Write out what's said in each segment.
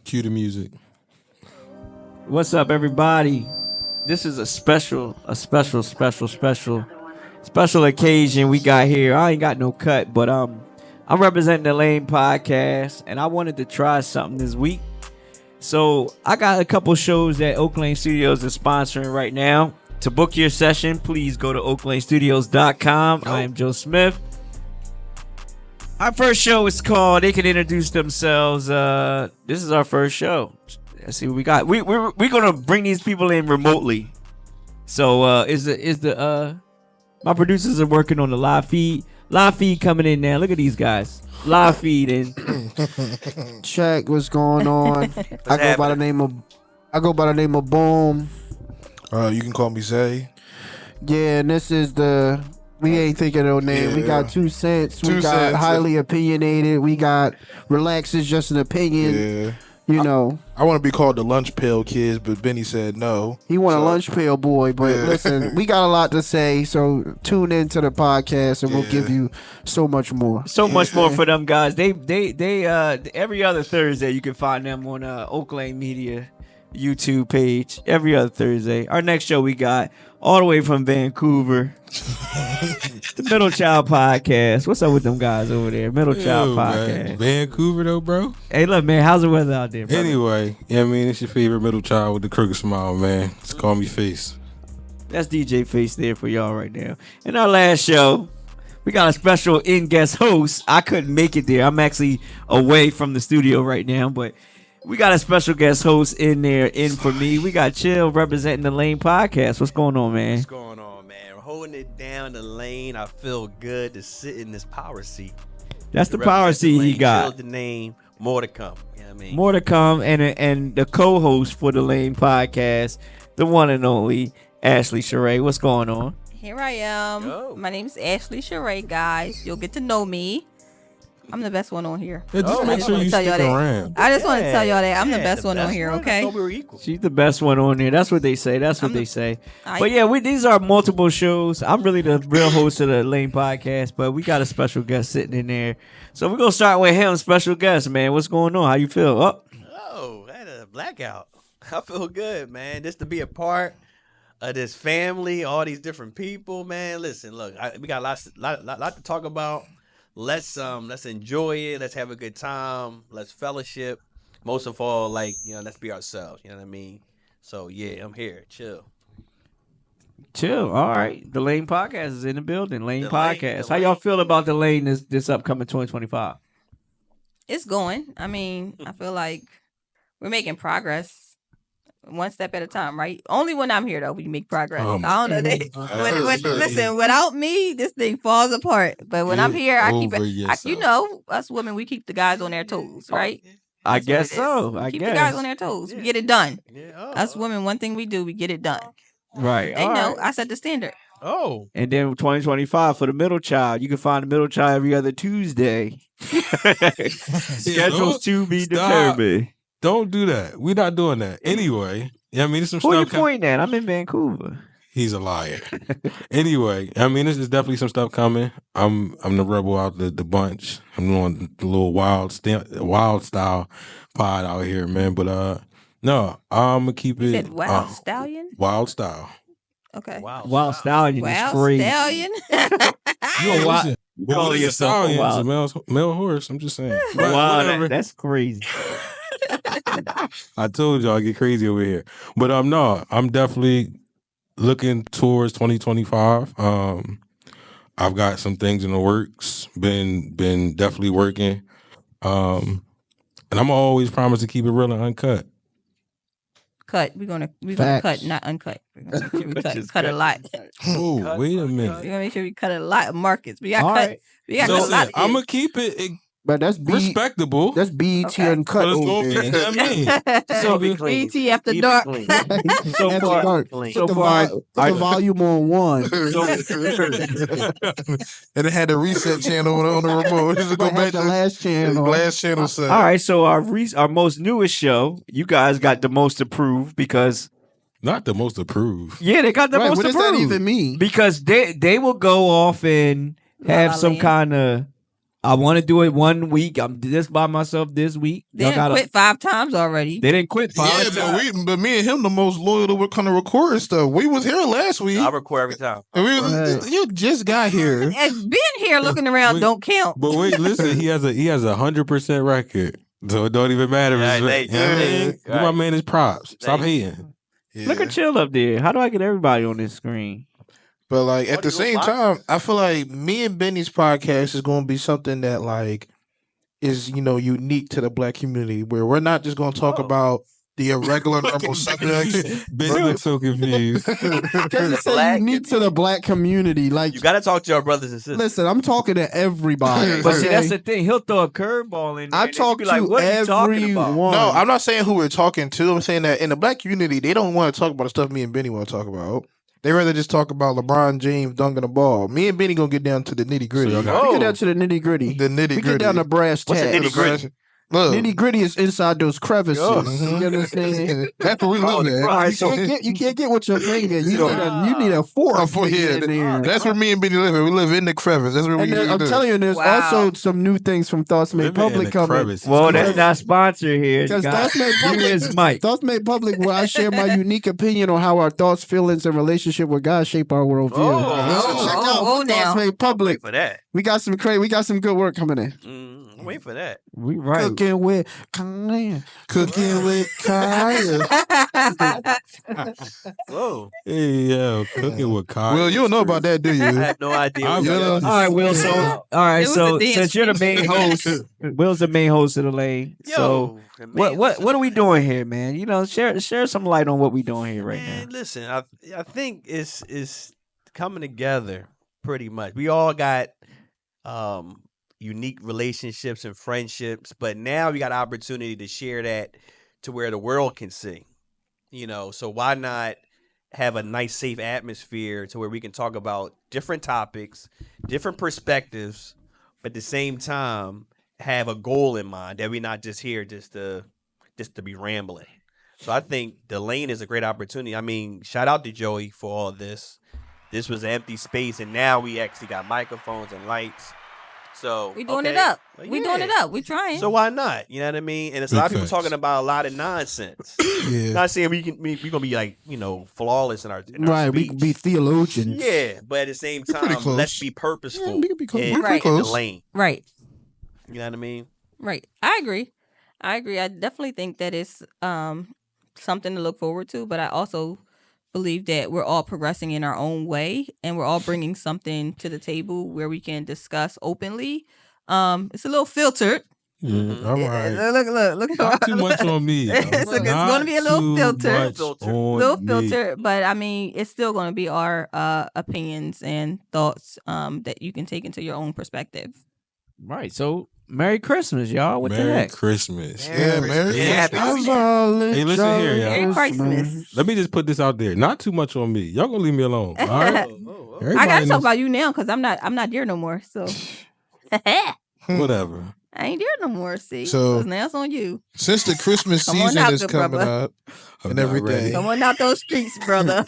Cue the music. What's up, everybody? This is a special occasion we got here. I ain't got no cut, but I'm representing the Lane Podcast, and I wanted to try something this week. So I got a couple shows that Oaklane Studios is sponsoring right now. To book your session, please go to oaklanestudios.com. I am Joe Smith. Our first show is called They Can Introduce Themselves. This is our first show. Let's see what we got. We're gonna bring these people in remotely. So my producers are working on the live feed. Live feed coming in now. Look at these guys. Live feed in. Check what's going on. I go by the name of Boom. You can call me Zay. Yeah, and this is we ain't thinking of no name. We got 2 cents. We got highly opinionated. We got relax is just an opinion. Yeah. You know. I want to be called the Lunch Pail Kids, but Benny said no. He want a lunch pail boy, but listen, we got a lot to say, so tune into the podcast and we'll give you so much more. So much more for them guys. They every other Thursday you can find them on Oaklane Media YouTube page. Every other Thursday. Our next show we got all the way from Vancouver. The Middle Child Podcast. What's up with them guys over there? Middle Child Podcast. Man. Vancouver though, bro. Hey, look, man, how's the weather out there, brother? Anyway, it's your favorite middle child with the crooked smile, man. Just call me Face. That's DJ Face there for y'all right now. In our last show, we got a special in-guest host. I couldn't make it there. I'm actually away from the studio right now, but we got a special guest host in there for me. We got Chill representing the Lane Podcast. What's going on, man? What's going on, man? We're holding it down the lane. I feel good to sit in this power seat. That's the power seat he got. Chill the name. More to come. You know what I mean? More to come. And the co-host for the Lane Podcast, the one and only Ashley Sharae. What's going on? Here I am. Yo. My name's Ashley Sharae, guys. You'll get to know me. I'm the best one on here. Yeah, just make sure you stick around. I just want to tell y'all that I'm the best one on here, okay? I thought we were equal. She's the best one on there. That's what they say. But yeah, these are multiple shows. I'm really the real host of the Lane Podcast, but we got a special guest sitting in there. So we're going to start with him, special guest, man. What's going on? How you feel? Oh, I had a blackout. I feel good, man. Just to be a part of this family, all these different people, man. Listen, look, we got lot to talk about. Let's enjoy it. Let's have a good time. Let's fellowship. Most of all, let's be ourselves. You know what I mean? So yeah, I'm here. Chill. All right. The Lane Podcast is in the building. Lane The Podcast. Lane. How y'all feel about the Lane this upcoming 2025? It's going. I mean, I feel like we're making progress. One step at a time, right? Only when I'm here, though, we make progress. I don't know. Listen, without me, this thing falls apart. But when I'm here, I keep it. Us women, we keep the guys on their toes, right? I guess so. Keep the guys on their toes. We get it done. Us women, one thing we do, we get it done. Right. They know. I set the standard. Oh. And then 2025 for the middle child. You can find the middle child every other Tuesday. Schedules to be determined. Don't do that. We're not doing that. Anyway, there's some Who stuff. you pointing at? I'm in Vancouver. He's a liar. Anyway, this is definitely some stuff coming. I'm the rebel out the bunch. I'm doing the little wild style pod out here, man. But no, I'm gonna keep it. You said wild stallion? Wild style. Okay. Wild Stallion Wild is crazy. stallion? You wild. You call yourself a wild. Male horse. I'm just saying. Wow, that's crazy. I told y'all I get crazy over here. But no, I'm definitely looking towards 2025. I've got some things in the works. Been definitely working. And I'm always promise to keep it real and uncut. Cut. We're gonna cut, not uncut. We're gonna make sure we cut a lot. Oh, wait a minute. We're gonna make sure we cut a lot of markets. We got All cut. right. We got a lot. I'm gonna keep it But that's respectable. That's BET Okay. uncut. But it's over gonna be, there. I mean, So BT after dark. So After far, dark. so Put the far, put the volume on 1. and it had the reset channel on the remote. Just go back the to last channel. last channel set. all right. So our most newest show, you guys got the most approved because Not the most approved. they got the Right, most what does approved. that even mean? Because they will go off and have La La some Land. kind of I want to do it 1 week. I'm just by myself this week. They didn't quit 5 times already. They didn't quit 5 Yeah, times. but me and him the most loyal to kind of recording stuff. We was here last week. I record every time. And you just got here. And being here looking around don't count. But wait, listen, he has a 100% record, so it don't even matter. Yeah, If it's, they- you know what I mean? right. Give my man his props. Stop They- hating. Yeah. Look at Chill up there. How do I get everybody on this screen? But like at the Audio same boxes. time, I feel like me and Benny's podcast is going to be something that like is unique to the Black community, where we're not just going to talk about the irregular normal subjects. Ben looks so confused. Because it's Black- unique to the Black community. Like, You got to talk to your brothers and sisters. listen, I'm talking to everybody. But see, that's okay? the thing. He'll throw a curveball in there. I and then you talk be like, to what are you talking about? everyone. No, I'm not saying who we're talking to. I'm saying that in the Black community, they don't want to talk about the stuff me and Benny want to talk about. They rather just talk about LeBron James dunking the ball. Me and Benny gonna get down to the nitty gritty. So y'all got- We get down to the nitty gritty. The nitty We get down to gritty. brass What's the tacks. nitty-gritty? Look, Nitty gritty is inside those crevices. Mhm. You understand? that's what we live in. All right, you can't get with your finger. You need a fork. Oh, for to get here. in there. That's where me and Benny live. We live in the crevice. That's where we And then, I'm live. telling you, there's Wow. also some new things from Thoughts Made Living in Public the coming. crevices. Well, that's not sponsored here. Because God. Thoughts Made You is Public, Mike. Thoughts Made Public, where I share my unique opinion on how our thoughts, feelings, and relationship with God shape our worldview. Oh, Check out oh, now. Thoughts Made Public. for that. We got some good work coming in. Wait for that. We right. Cooking with Kanye. Cooking with Kyle. Whoa. Hey, yo, cooking with Kyle. Well, you don't know about that, do I you? have no idea. I'm- what y'all All All right, Will. So, all right. It was So, a dance since you're the main host, Will's the main host of the lane. So, Yo, what are we doing here, man? Share some light on what we doing here right Man, now. listen, I think it's coming together pretty much. We all got unique relationships and friendships, but now we got an opportunity to share that to where the world can see. So why not have a nice, safe atmosphere to where we can talk about different topics, different perspectives, but at the same time have a goal in mind that we're not just here just to be rambling. So I think the lane is a great opportunity. I mean, shout out to Joey for all of this. This was an empty space, and now we actually got microphones and lights. So We doing it okay. up. Well, We doing it yeah. up. We trying. So why not? You know what I mean? And it's a Big lot of people facts. talking about a lot of nonsense. Yeah. Not saying we gonna be like flawless in our Right, we speech. can be theologians. Yeah, but at the same We're pretty time, close. let's be purposeful. Yeah, we can be close. in, We're pretty in the close. lane. right. You know what I mean? Right. I agree. I definitely think that it's something to look forward to, but I also believe that we're all progressing in our own way and we're all bringing something to the table where we can discuss openly. It's a little filtered. Yeah, all right. Look. Not too much on me. It's gonna be a little filtered. Little Me. filter, but I mean, it's still going to be our opinions and thoughts that you can take into your own perspective. Right. So, Merry Christmas, y'all. What the Merry heck? Christmas. Yeah, man. Yeah, happy Hey, listen here, y'all. Merry Christmas. Let me just put this out there. Not too much on me. Y'all gonna leave me alone. All right. I Everybody gotta talk knows- about you now because I'm not there no more. So whatever. I ain't there no more. See, So- 'Cause now it's on you. Since the Christmas Come on season out, is good coming brother. up I'm and not everything, ready. Come on out those streets, brother.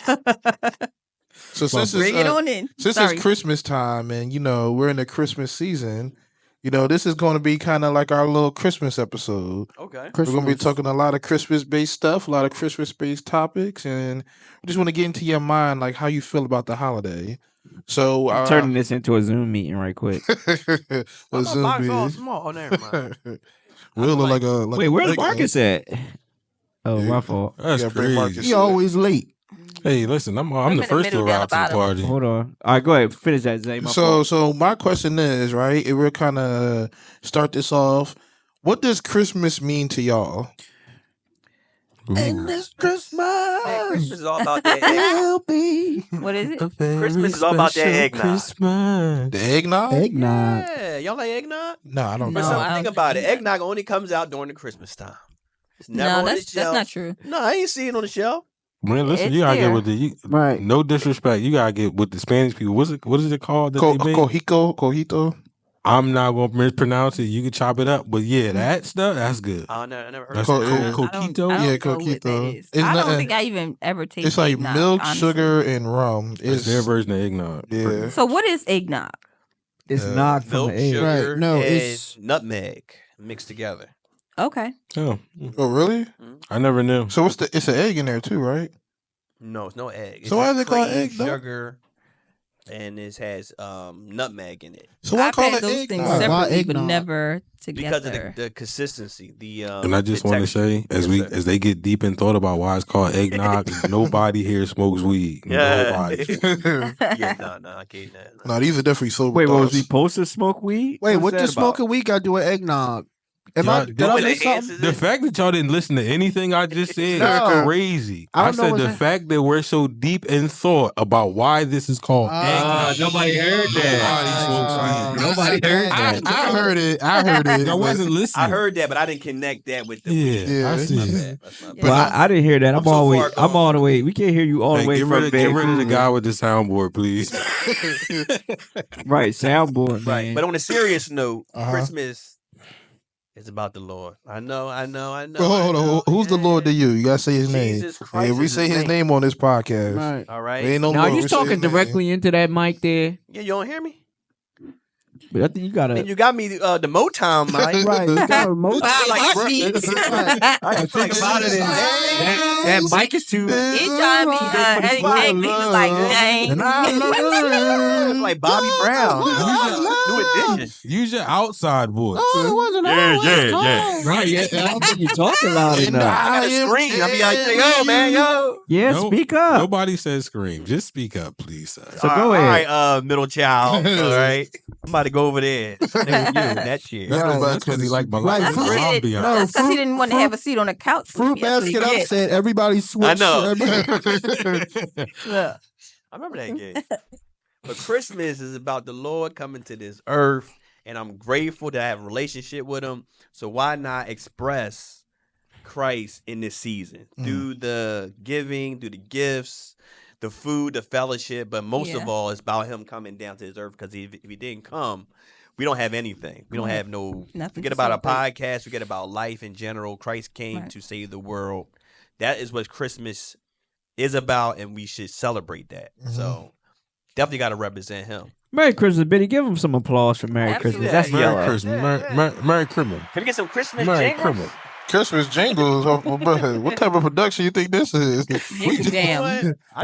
so since Bring it it's, on in. since Sorry. it's Christmas time and we're in the Christmas season, this is going to be kind of like our little Christmas episode. Okay. We're going to be talking a lot of Christmas-based stuff, a lot of Christmas-based topics, and we just want to get into your mind, like how you feel about the holiday. So, I'm turning this into a Zoom meeting right quick. a My Zoom box all meeting. small. Oh, never mind. We'll look like a Wait, where's like a- Marcus at? Oh, Yeah. my fault. That's Yeah, bring crazy. Marcus. He always late. Hey, listen, I'm in the the first to middle, down arrive the to the bottom. party. Hold on. All right, go ahead. Finish that, Zay. My So, fault. so my question is, right? If we're kind of start this off, what does Christmas mean to y'all? Ooh. Christmas Christmas is all about that. egg. will be What is it? Christmas is all about that eggnog. Christmas. The eggnog? eggnog. Yeah, y'all like eggnog? No, I don't No, But know. something I think don't about it. think- Eggnog only comes out during the Christmas time. It's never No, on that's the shelf. not true. No, I ain't seeing it on the shelf. Man, listen, It's you gotta there. get with the Right. no disrespect. You gotta get with the Spanish people. What is it called that they make? Cojito. I'm not gonna mispronounce it. You can chop it up, but yeah, that stuff that's good. I never heard That's of Co- it. yeah. coquito. I don't Yeah, know what coquito. that is. It's I not- don't think I even ever tasted It's like eggnog, milk, honestly. sugar, and rum. It's their version of eggnog. Yeah. So what is eggnog? It's nog from milk, the egg. sugar, Right. No, and it's- nutmeg mixed together. Okay. Oh, Oh, really? I never knew. So it's an egg in there too, right? No, it's no egg. It's So why just is it called cream, egg, though? sugar, and it has nutmeg in it. So why I've call had it those egg? things Why separately, but eggnog? never Because together. of the consistency, And I just want to say, as they get deep in thought about why it's called eggnog, nobody here smokes weed. Nobody. yeah, no, I can't. No. No, these are definitely sober. Wait, was we thoughts. supposed to smoke weed? Wait, What's what that does about? smoking weed got to do with eggnog? Did Y'all- I It miss something? enhances The it. fact that y'all didn't listen to anything I just said No. is crazy. I I don't know said what's the that. fact that we're so deep in thought about why this is called eggnog. Nobody heard that. Nobody heard that. I heard it. I heard it. Y'all but- wasn't listening. I heard that, but I didn't connect that with the Yeah, weed. Yeah, I that's see. my it. bad. That's my bad. Well, I didn't hear that. I'm so far I'm all gone. the way. We can't hear you all the Hey, way get from rid of the Vancouver. guy with the soundboard, please. Right, soundboard, man. Right. But on a serious note, Uh-huh. Christmas is about the Lord. I know. Well, hold on. Who's the Lord to you? You gotta say his name. Jesus Christ If we is say his his name. name on this podcast, Right. All right. we ain't no now, Lord. are you We say talking his name. directly into that mic there? Yeah, you don't hear me? But I think you gotta. And you got me the Motown mic. Right. You got a motor. Like beats. I think about it. That mic is too. He trying to be Eddie Kane. He was like, It's like Bobby Brown. New edition. Use your outside voice. Oh, it wasn't always cold. Right, yeah. I don't think you're talking loud I enough. gotta scream. I be like, yo, man, yo. Yeah, Nope. speak up. Nobody says scream. Just speak up, please, sir. So go ahead. All right, middle child. All right. I'm about to go over there. Stay with you. That shit. That's because he like my Like life. fruit- That's ambiance. because he didn't want to have a seat on the couch. Fruit That's what he basket did. upset. Everybody switched. I know. Everybody- Yeah. I remember that game. But Christmas is about the Lord coming to this earth, and I'm grateful to have a relationship with him. So why not express Christ in this season? Through the giving, through the gifts, the food, the fellowship, but most of Yeah. all, it's about him coming down to this earth, because if he didn't come, we don't have anything. We don't Right. have no, Nothing forget to about a celebrate. podcast, forget about life in general. Christ came Right. to save the world. That is what Christmas is about, and we should celebrate that. So definitely got to represent him. Merry Christmas, Benny. Give him some applause for Merry Absolutely. Christmas. That's Yeah, Merry yellow. Christmas. Merry Christmas. Can we get some Christmas Merry jingles? Christmas. Christmas jingles. What type of production you think this is? Jingle jam. I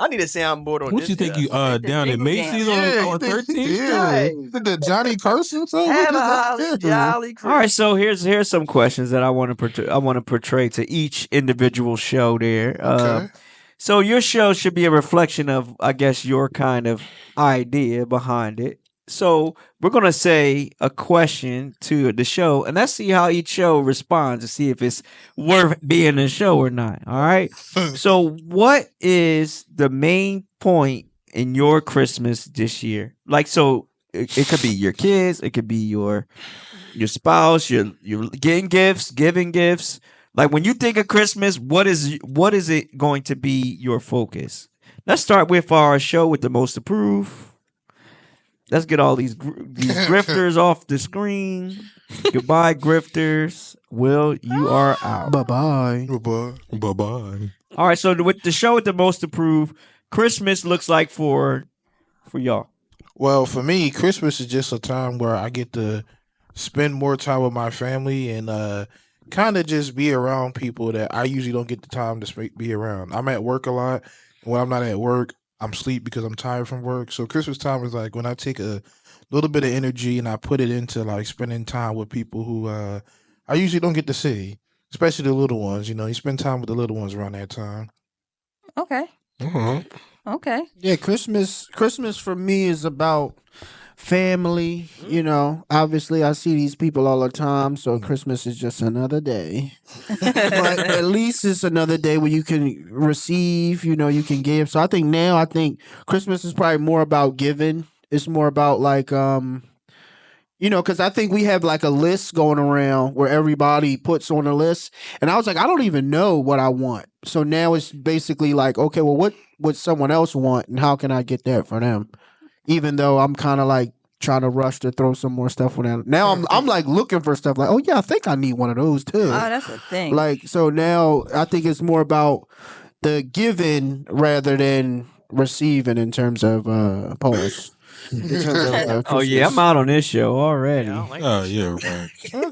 need a soundboard on What this. you think yeah. you down at jingle Macy's jam. on 13th? Yeah, the Johnny Carson song. Have a holly jolly Christmas. All right, so here's some questions that I want to portray to each individual show there. Okay. So your show should be a reflection of, I guess, your kind of idea behind it. So we're gonna say a question to the show, and let's see how each show responds to see if it's worth being a show or not. All right. So what is the main point in your Christmas this year? Like, so it could be your kids, it could be your spouse, you're getting gifts, giving gifts. Like, when you think of Christmas, what is it going to be your focus? Let's start with our show with the most approved. Let's get all these grifters off the screen. Goodbye, grifters. Will, you are out. Bye-bye. Bye-bye. All right, so with the show with the most approved, Christmas looks like for y'all. Well, for me, Christmas is just a time where I get to spend more time with my family and kind of just be around people that I usually don't get the time to be around. I'm at work a lot. And when I'm not at work, I'm asleep because I'm tired from work. So Christmas time is like when I take a little bit of energy and I put it into like spending time with people who I usually don't get to see, especially the little ones. You know, you spend time with the little ones around that time. Okay. Okay. Yeah, Christmas for me is about family. You know, obviously I see these people all the time, so Christmas is just another day. But at least it's another day where you can receive, you know, you can give. So I think Christmas is probably more about giving. It's more about like you know, because I think we have like a list going around where everybody puts on a list. And I was like, I don't even know what I want. So now it's basically like, okay, well, what would someone else want and how can I get that for them? Even though I'm kind of like trying to rush to throw some more stuff on them. Now I'm like looking for stuff like, oh yeah, I think I need one of those too. Oh, that's the thing. Like, so now I think it's more about the giving rather than receiving in terms of pause. Oh yeah, I'm out on this show already. Yeah, I don't like Oh that yeah, shit. right.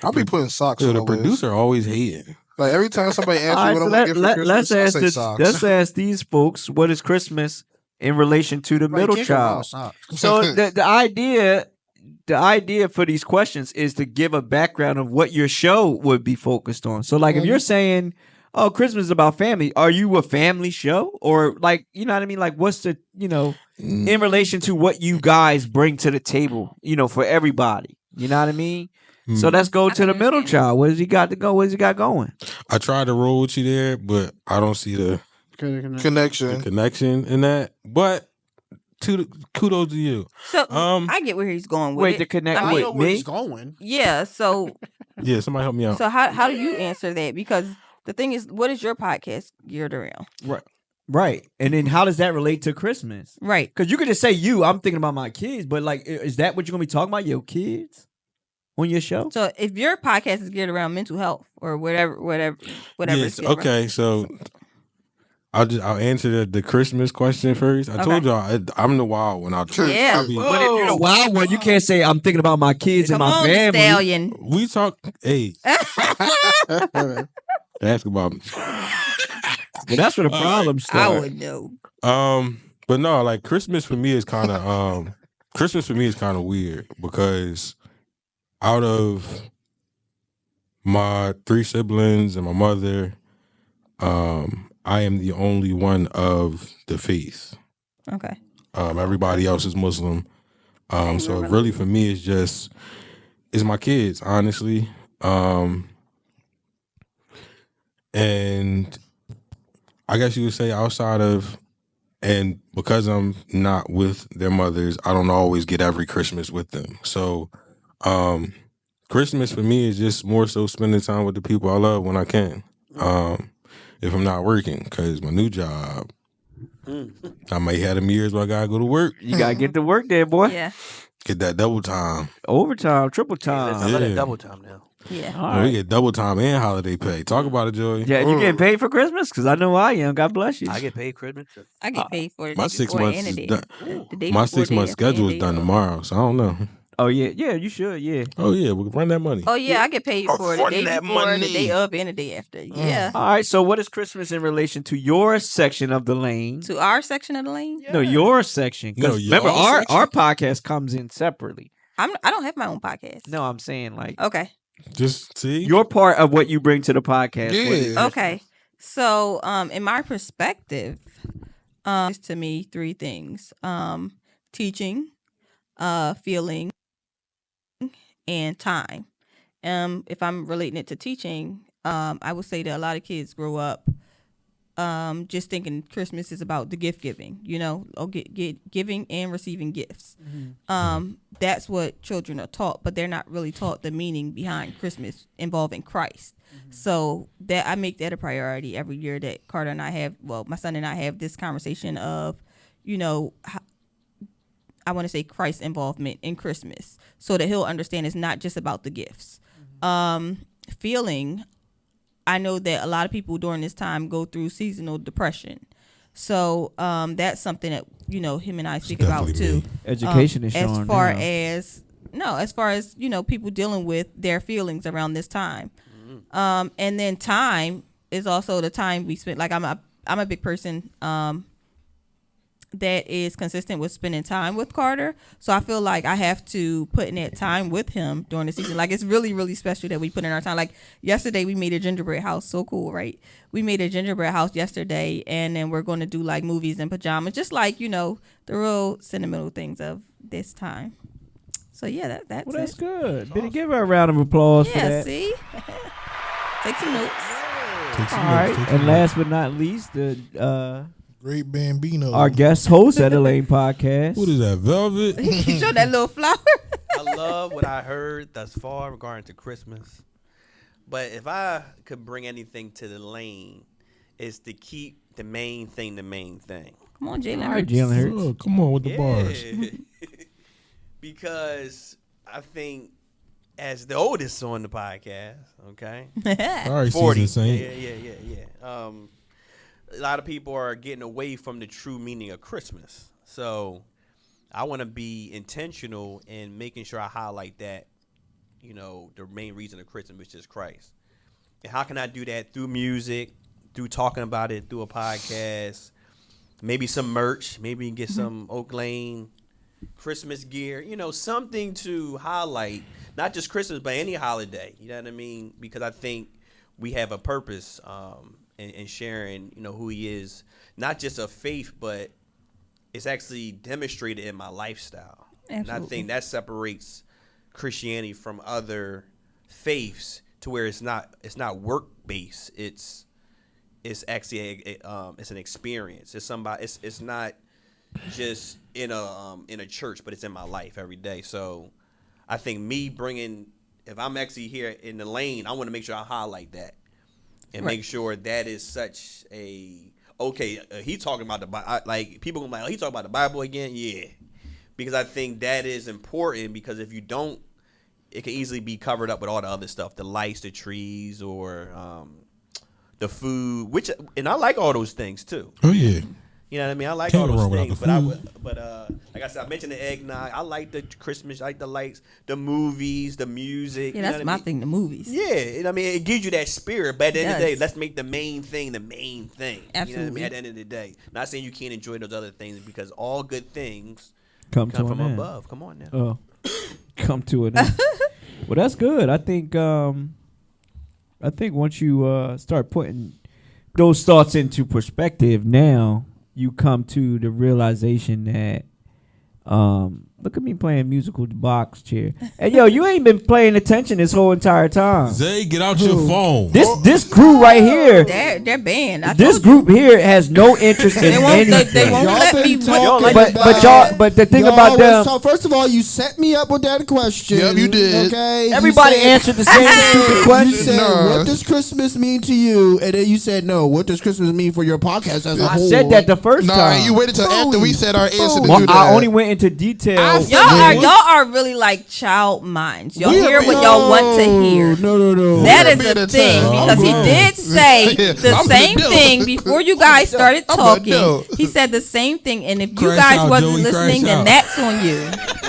I'll be putting socks Yo, on the the list. producer always hating. Like every time somebody asks All me right, what so I'm gonna get for Christmas, I say socks. let's ask these folks what is Christmas in relation to the Right, middle kick 'em child. out, socks. So the idea for these questions is to give a background of what your show would be focused on. So like if you're saying, oh, Christmas is about family, are you a family show? Or like, you know what I mean? Like what's the, in relation to what you guys bring to the table, for everybody. You know what I mean? So let's go I to can the middle understand. child. What has he got to go? What has he got going? I tried to roll with you there, but I don't see the Connection. connection in that. But kudos to you. So I get where he's going with Wait, it. to connect I with know where me? he's going. Yeah. So Yeah, somebody help me out. how do you answer that? Because the thing is, what is your podcast geared around? Right. And then how does that relate to Christmas? Right. Because you could just say I'm thinking about my kids, but like, is that what you're going to be talking about, your kids on your show? So if your podcast is geared around mental health or whatever. Yes. it's geared around. Okay. So I'll answer the Christmas question first. I told y'all I'm the wild one. Yeah. I'll be, But if you're the wild one, you can't say I'm thinking about my kids and Come my on, family. stallion. we talk. Hey, ask about me. Well, that's where the problem I starts. would know. But no, like Christmas for me is kind of weird because out of my 3 siblings and my mother, I am the only one of the faith. Okay. Everybody else is Muslim. So really for me it's my kids, honestly. And I guess you would say outside of, and because I'm not with their mothers, I don't always get every Christmas with them. So Christmas for me is just more so spending time with the people I love when I can. If I'm not working, because my new job, I may have them years where I gotta go to work. You got to get to work there, boy. Yeah. Get that double time. Overtime, triple Listen, I time. love Yeah. that double time now. Yeah. All We right. get double time and holiday pay. Talk about it, Joey. Yeah, you getting paid for Christmas? Because I know I am. God bless you. I get paid Christmas too. I get paid for it. My 6 months is done. The day My before, 6 month day after, schedule and is day done of. tomorrow, so I don't know. Oh, yeah. Yeah, you should. Yeah. Oh yeah, we can run that money. Oh yeah, I get paid for the day run that before, the money. day of, and the day after. Yeah. All right. So, what is Christmas in relation to your section of the lane? To our section of the lane. No, your section. 'Cause No, remember, y'all our section? our podcast comes in separately. I don't have my own podcast. No, I'm saying like Okay. Just see. your part of what you bring to the podcast. Yeah. What is- Okay. So, in my perspective, to me 3 things: teaching, feeling, and time. If I'm relating it to teaching, I would say that a lot of kids grow up just thinking Christmas is about the gift giving, giving and receiving gifts. That's what children are taught, but they're not really taught the meaning behind Christmas involving Christ. So that I make that a priority every year that Carter and I have, my son and I have this conversation of, I want to say Christ's involvement in Christmas so that he'll understand it's not just about the gifts. Feeling, I know that a lot of people during this time go through seasonal depression. So that's something that, him and I speak about definitely too. me. Education is showing. As far as, people dealing with their feelings around this time. And then time is also the time we spend. Like I'm a big person that is consistent with spending time with Carter. So I feel like I have to put in that time with him during the season. Like it's really, really special that we put in our time. Like yesterday we made a gingerbread house. So cool, right? We made a gingerbread house yesterday, and then we're going to do like movies and pajamas, just like, the real sentimental things of this time. So yeah, that's Well, that's it. good. Benny, give her a round of applause for Yeah, that. see? Take some notes. All right. And last but not least, the Great Bambino. our guest host at the Lane Podcast. What is that, Velvet? You show that little flower. I love what I heard thus far regarding to Christmas. But if I could bring anything to the lane, it's to keep the main thing the main thing. Come on, Jalen. All right, Jalen Hurts. Oh, come on with the bars. Because I think as the oldest on the podcast, okay? All right, 40. season saint. Yeah. A lot of people are getting away from the true meaning of Christmas. So I want to be intentional in making sure I highlight that, the main reason of Christmas, which is Christ. And how can I do that? Through music, through talking about it, through a podcast, maybe some merch, maybe you can get some Oak Lane Christmas gear, something to highlight, not just Christmas, but any holiday. You know what I mean? Because I think we have a purpose in sharing, who he is, not just of faith, but it's actually demonstrated in my lifestyle. Absolutely. And I think that separates Christianity from other faiths to where it's not work based. It's actually it's an experience. It's somebody. It's not just in a church, but it's in my life every day. So I think if I'm actually here in the lane, I want to make sure I highlight that and make sure that is such a he talking about the Bible. Like people gonna be like, oh, he talking about the Bible again? Yeah, because I think that is important. Because if you don't, it can easily be covered up with all the other stuff, the lights, the trees, or the food. And I like all those things too. Oh yeah. You know what I mean? I like Can't all go those wrong without things, but like I said, I mentioned the eggnog. I like the Christmas, I like the lights, the movies, the music. Yeah, that's my thing. The movies. Yeah, it gives you that spirit. But at the end of the day, let's make the main thing the main thing. Absolutely. You know what I mean? At the end of the day, not saying you can't enjoy those other things because all good things come from an above. Come on now. end. Come to an end. Well, that's good. I think once you start putting those thoughts into perspective, now you come to the realization that look at me playing musical box chair. Hey, yo, you ain't been paying attention this whole entire time. Zay, get out your phone. This crew right here, They're banned. this group here has no interest in They won't anything. let me. But the thing about them, First of all, you set me up with that question. Yep, you did. Okay. everybody answered the same stupid You question. said, Nah. what does Christmas mean to you? And then you said, no, what does Christmas mean for your podcast as a I whole? said that the first Nah, time. you waited till after we said our answer to Well, do that. I only went into detail. Y'all are really like child minds. Y'all hear what y'all want to hear. No. That is be at the a thing time. because he I'm did say the I'm same the thing before you guys started I'm talking. the He said the same thing, and if you Crash guys out, wasn't Joey, listening, crash then out. that's on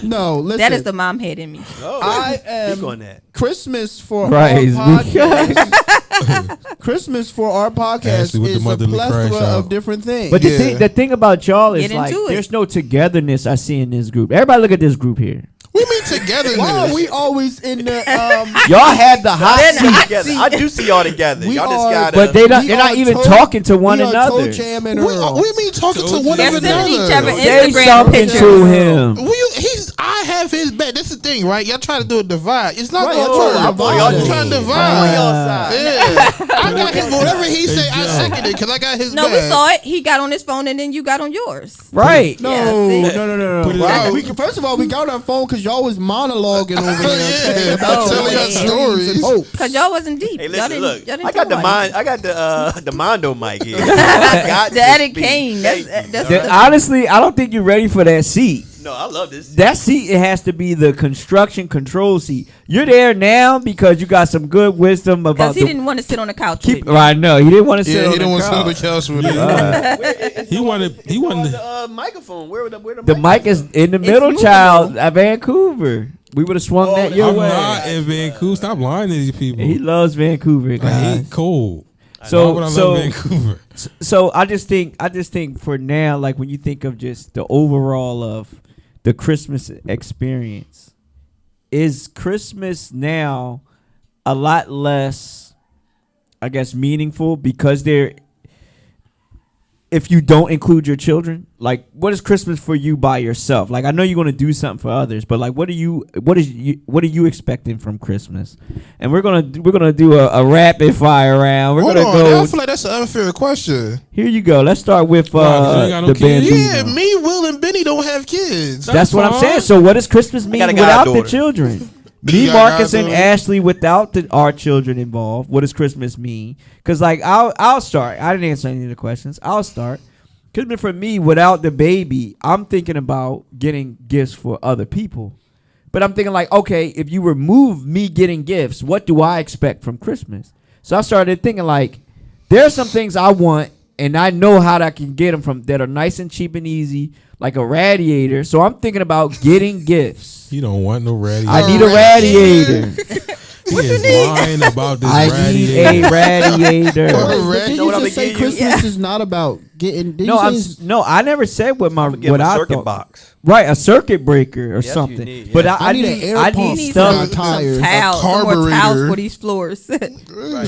you. No, listen. That is the mom head in me. Oh, I am speak on that. Christmas for Praise our be podcast. Christmas for our podcast Ashley with the is a motherly plethora crash out. of different things. But Yeah. the thing about y'all is Get like into it. there's no togetherness I see in this group. Everybody look at this group here. We mean togetherness. why are we always in the Y'all had the hot They're not seat, together. I do see y'all together. We Y'all just are- gotta. but they're We not are even toe- talking to one we are another. Toe Jam and We Earl. mean talking to one They're another. sending each other Say Instagram something pictures. to him. I have his back. That's the thing, right? Y'all try to do a divide. It's not Right, gonna y'all work. trying to Y'all divide. trying to on divide. y'all side. Yeah, I got his. Whatever he say, I seconded because I got his. No, we back. saw it. He got on his phone, and then you got on yours. Right. No, Yeah, see? no. Put it Wow. out. First of all, we got on our phone because y'all was monologuing over there. okay, Yeah, about telling your y'all dreams stories. and hopes. Cause y'all wasn't deep. Hey, y'all listen, didn't, look. y'all didn't I got the tell mind. why. I got the Mondo mic here. I got The to Eddie speak. Kane. Thank That's you. that's. All right. Honestly, I don't think you're ready for that seat. No, I love this. That seat, it has to be the construction control seat. You're there now because you got some good wisdom about Because he didn't want to sit on the couch. keep. with me. Right, no, he didn't want to sit Yeah, on he didn't the want to sit on the couch. couch with me. He wanted the microphone. Where the The mic is in the middle, movable. child, at Vancouver. We would have swung that your I'm way. not in Vancouver. Stop lying to these people. He loves Vancouver, I guys. hate cold. So- Why would I so- love Vancouver? So I just think for now, like when you think of just the overall of the Christmas experience, is Christmas now a lot less, I guess, meaningful because if you don't include your children? Like, what is Christmas for you by yourself? Like, I know you're gonna do something for others, but like, what are you expecting from Christmas? And we're gonna do a rapid fire round. We're Hold gonna on, go. I feel like that's an unfair question. Here you go. Let's start with Why, 'cause you ain't got no the kids? Bambino. Yeah, me, Will, and Benny don't have kids. That's what I'm fine. saying. So what does Christmas mean got a without the goddaughter. children? You Me, got Marcus, and goddaughter? Ashley without our children involved. What does Christmas mean? Because like I'll start. I didn't answer any of the questions. I'll start. Christmas for me without the baby, I'm thinking about getting gifts for other people. But I'm thinking like, okay, if you remove me getting gifts, what do I expect from Christmas? So I started thinking like, there are some things I want and I know how I can get them from that are nice and cheap and easy, like a radiator. So I'm thinking about getting gifts. You don't want no radiator. I need a radiator. He is lying about this I need radiator. a radiator. Did Know you what I'm just say gonna give you? Christmas is not about getting? Did No, you say no, I never said what my Give what him a I circuit thought. box. Right, a circuit breaker or Yes, you something. need, But yeah. I need an need air I pump You need need for my stuff. some tires. towels, some more carburetor. towels for these floors.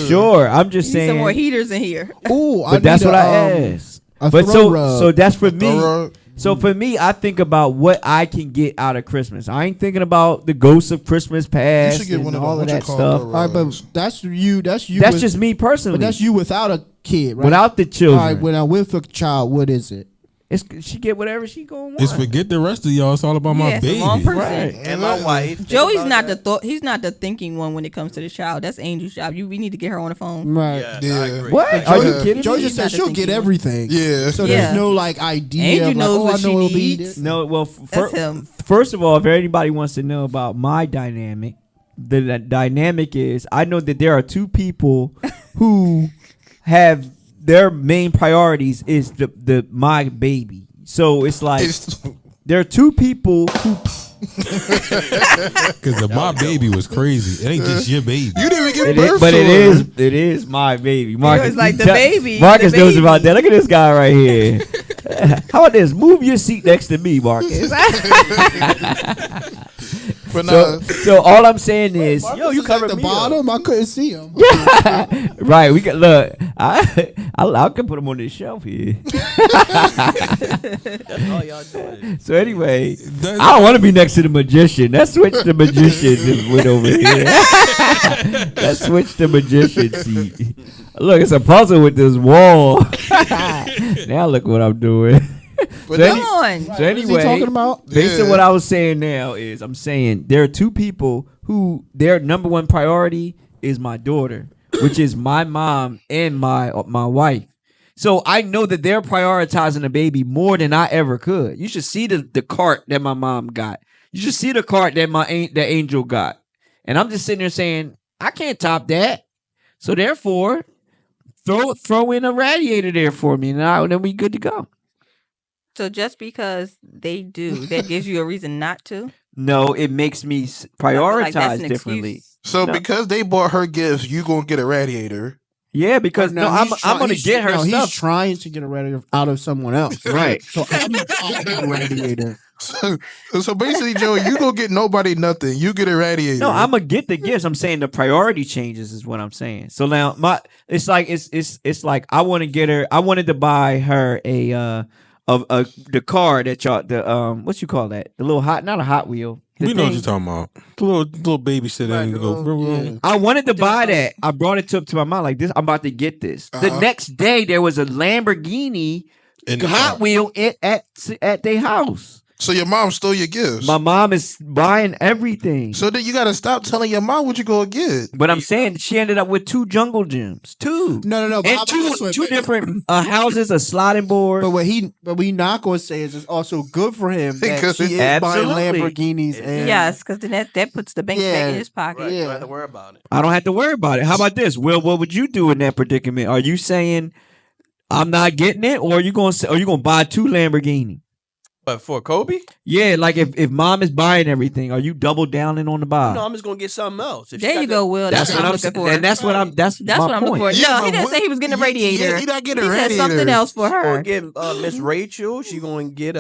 Sure, I'm just You need some more saying. heaters in here. Ooh, But that's what I asked. a But throw so rug. so that's for me. Thorough- So for me, I think about what I can get out of Christmas. I ain't thinking about the ghosts of Christmas You past should get and one of them. all of What you that call stuff. them? All right, but that's you. That's you. That's with- just me personally. But that's you without a kid, right? without the All children. right, when I'm with a child, what is it? She get whatever she gonna want. It's forget the rest of y'all. It's all about my Yeah, it's the baby. wrong person. Right. And my wife. Think Joey's about not that. he's not the thinking one when it comes to the child. That's Angel's job. We need to get her on the phone. Right. Yeah, Yeah. I agree. What? Are you Joey- kidding Joey me? just said Not the she'll get thinking one. everything. Yeah. So Yeah. there's no like idea. Angel of, like, knows oh, what I know she it'll be needs. this. No, well, That's him. First of all, if anybody wants to know about my dynamic, the dynamic is I know that there are two people who have their main priorities is the my baby. So it's like there are two people who Because my baby was crazy. It ain't just your baby. You didn't even give it birth is, but to it her. is my baby. Marcus, was like you the tell- baby, Marcus the knows baby. about that. Look at this guy right here. How about this? Move your seat next to me, Marcus. But So all I'm saying is, Yo, you At covered the me bottom, I couldn't see him. right? We can look. I can put him on this shelf here. That's all y'all doing. So anyway, I don't want to be next to the magician. Let's switch the magician and went over here. Let's switch the magician seat. Look, it's a puzzle with this wall. Now look what I'm doing. But So then- Come on. So What is he anyway, talking about? based on Yeah. what I was saying now is I'm saying there are two people who their number one priority is my daughter, which is my mom and my wife. So I know that they're prioritizing the baby more than I ever could. You should see the cart that my mom got. You should see the cart that that Angel got. And I'm just sitting there saying, I can't top that. So therefore, throw in a radiator there for me, and then we good to go. So just because they do, that gives you a reason not to? No, it makes me I feel like prioritize that's an differently. excuse. So No. because they bought her gifts, you gonna get a radiator. Yeah, because No, no, I'm he's I'm gonna he's- get her no, He's stuff. trying to get a radiator out of someone else. Right. So I'm a radiator. So basically, Joey, you gonna get nobody nothing. You get a radiator. No, I'm gonna get the gifts. I'm saying the priority changes is what I'm saying. So now it's like I want to get her. I wanted to buy her the car that y'all what you call that? The little not a Hot Wheel. The We know what thing. you're talking about. The little babysitter and go. Yeah. I wanted to buy that. I brought it to my mom like this. I'm about to get this. The Uh-huh. next day there was a Lamborghini In the Hot car. Wheel at their house. So your mom stole your gifts. My mom is buying everything. So then you gotta stop telling your mom what you gonna get. But I'm saying she ended up with 2 jungle gyms. 2. No. But And I'm also- two different houses, a sliding board. But what we not gonna say is it's also good for him that Because she is Absolutely. buying Lamborghinis. And Yes, because then that puts the bank back Yeah. in his pocket. Right, you Yeah. don't have to worry about it. I don't have to worry about it. How about this? Will, what would you do in that predicament? Are you saying I'm not getting it, or are you gonna buy 2 Lamborghini? But for Kobe, Yeah, like if mom is buying everything, are you double downing on the buy? no, I'm just gonna get something else. If she There got you the- go, Will. That's, That's what I'm saying, looking for. and that's what I'm. That's That's my what I'm point. looking for. Yeah, No, he but didn't what- say he was getting a radiator. Yeah, he not getting He a said radiator. something else for She gonna her. get Miss Rachel. She gonna get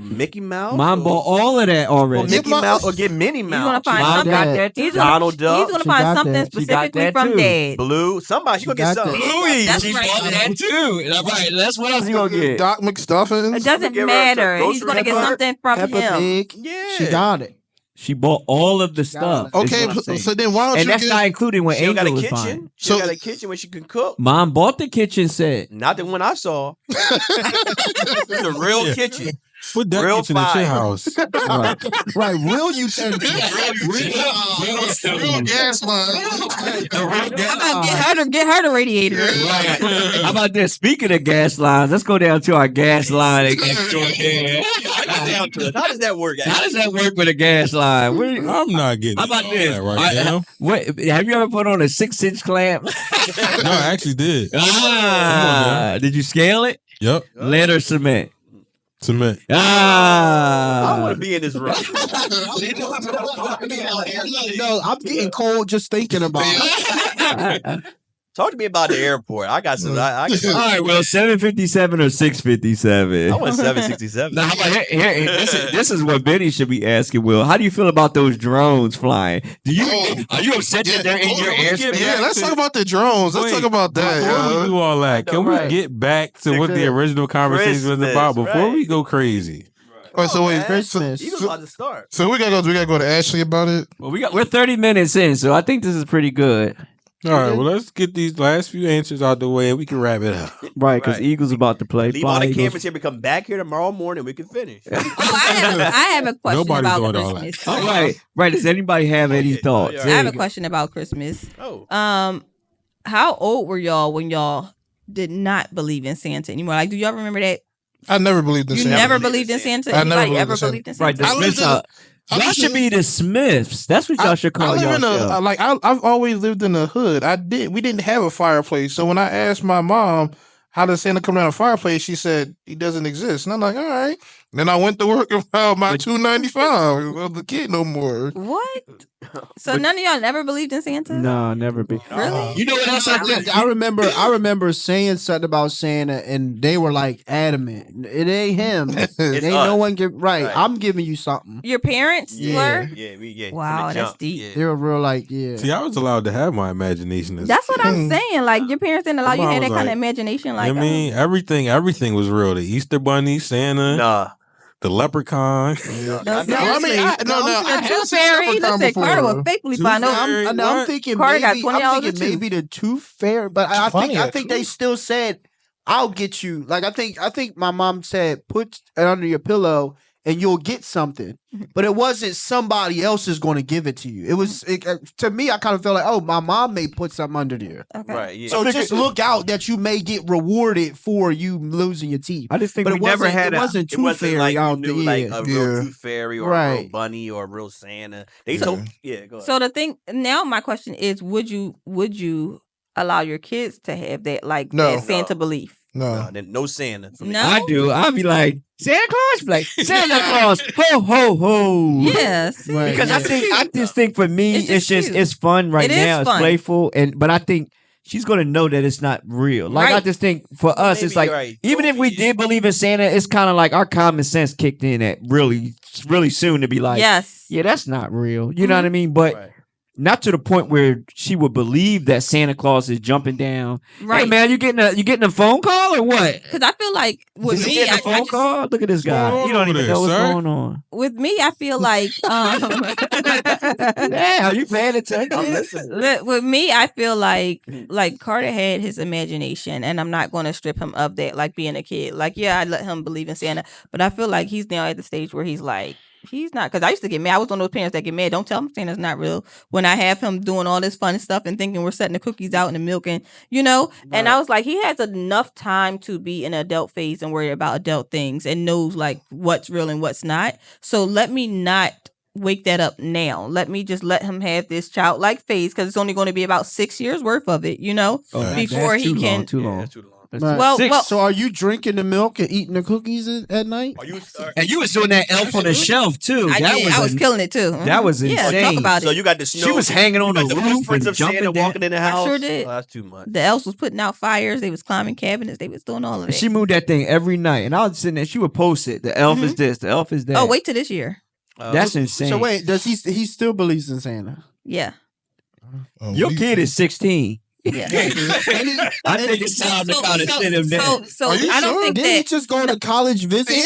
Mickey Mouse. Mom or- bought all of that or already. Mickey Mom- Mouse or get Minnie He's Mouse. gonna find Mom something. got that too. He's gonna, Donald Duck. he's gonna She find got something that. She got specifically that from too. Dad. Blue. Somebody. She gonna get got something. that. Louis, That's she right. bought that too. Right, that's what else you gonna get. Doc McStuffins. It doesn't give her a matter. He's grocery gonna get cart. something from Peppa him. Pig. Yeah. She got it. She bought all of the stuff. it. is Okay, what I'm saying. so then why don't And you that's get? not including what She don't got Angel a was buying. kitchen. She So- got a kitchen where she can cook. Mom bought the kitchen set. Not the one I saw. It's a real Yeah. kitchen. Put that Real kitchen at your fire. house. Right, real utensils. Real gas line. Get her the radiator. How about this? Speaking of gas lines, let's go down to our gas line extraordinaire. down to it. How does that work? How does that work with a gas line? I'm not getting. How about all this? that right now. What have you ever put on a 6-inch clamp? No, I actually did. Did you scale it? Yep. Lead or cement? Cement. I don't want to be in this room. No, I'm getting cold just thinking about it. Talk to me about the airport. I got some. All right, well, 757 or 657? I want 767. Now, how about here, this is what Benny should be asking, Will. How do you feel about those drones flying? Are you upset that they're in your airspace? Yeah, let's talk about the drones. Let's talk about that. Before we do all that, can we get back to what the original conversation was about before we go crazy? Oh, so wait, Christmas. You was about to start. So we gotta go to Ashley about it. Well, we're 30 minutes in, so I think this is pretty good. All right, well, let's get these last few answers out the way and we can wrap it up. Right, because Eagles about to play. Leave all the cameras here. We come back here tomorrow morning. We can finish. I have a question Nobody's about doing all that. Christmas. All right. Does anybody have any thoughts? I have a question about Christmas. Oh. How old were y'all when y'all did not believe in Santa anymore? Like, do y'all remember that? I never believed in You Santa. never believed in Santa? I never Anybody believed ever in Santa. believed in Santa? Right, the Smiths. Y'all should be the Smiths. That's what y'all should call y'all. I've always lived in the hood. We didn't have a fireplace. So when I asked my mom how does Santa come down a fireplace, she said he doesn't exist. And I'm like, all right. Then I went to work and found my $2.95. Well, the kid no more. What? So none of y'all never believed in Santa? No, never be. Really? You know what else I did? I remember saying something about Santa, and they were like adamant. It ain't him. It ain't no one give right. I'm giving you something. Your parents were? Yeah. Wow, that's deep. They were real like, yeah. See, I was allowed to have my imagination. That's what I'm saying. Like, your parents didn't allow you to have that kind of imagination. Like, I mean, everything was real. The Easter Bunny, Santa. Nah. The leprechaun. The Tooth Fairy. Let's say Carter was faithfully fine. I'm thinking Carter got maybe, $20 maybe the Tooth Fairy, but I think they still said, "I'll get you." Like I think my mom said, "Put it under your pillow and you'll get something." But it wasn't somebody else is going to give it to you. It was to me. I kind of felt like, oh, my mom may put something under there. Okay. Right. Yeah. So just look out that you may get rewarded for you losing your teeth. I just think but we never had it wasn't Tooth Fairy like out you knew, there. like a real Tooth Fairy or a real Right. bunny or a real Santa. They told go ahead. So the thing now, my question is, would you allow your kids to have that that Santa belief? No Santa. No, I do. I'll be like, Santa Claus, like Santa Claus, ho ho ho. Yes, Right. Because I just think for me, It's just cute. it's fun right It is now. It's fun. playful, but I think she's gonna know that it's not real. Like I Right. just think for us, Maybe it's like you're right. even if we did believe in Santa, it's kind of like our common sense kicked in at really soon to be like, yes, yeah, that's not real. You know what I mean? But Right. not to the point where she would believe that Santa Claus is jumping down. right. Hey man, you getting a phone call or what? Because I feel like with Is he me, getting a I phone just- call? Look at this guy. going You don't on even over know what's there, sir? going on. with me, I feel like Yeah, are you paying attention? with me, I feel like Carter had his imagination, and I'm not going to strip him of that. Like being a kid, like I let him believe in Santa, but I feel like he's now at the stage where he's like. He's not, because I used to get mad. I was one of those parents that get mad. Don't tell him Santa's not real. When I have him doing all this fun stuff and thinking we're setting the cookies out and the milk and and I was like, he has enough time to be in an adult phase and worry about adult things and knows like what's real and what's not. So let me not wake that up now. Let me just let him have this childlike phase because it's only going to be about 6 years worth of it, before That's he too can. long, too long. That's too long. Right. Well, So are you drinking the milk and eating the cookies at night? Are you? And you was doing that elf on the shelf too. I was killing it too. That was Yeah, talk insane. about So it. you got the snow. She was hanging on the you got roof footprints and of Santa jumping down. walking in the house. sure did. Oh, that's too much. The elves was putting out fires. They was climbing cabinets. They was doing all of it. She moved that thing every night, and I was sitting there. She would post it. The elf is this. The elf is that. Oh, wait till this year. That's insane. So wait, does he still believes in Santa? Yeah. Your kid is 16. Yeah. I think it's time to kind of sit him down. So I don't think Didn't he that. just go to college visit?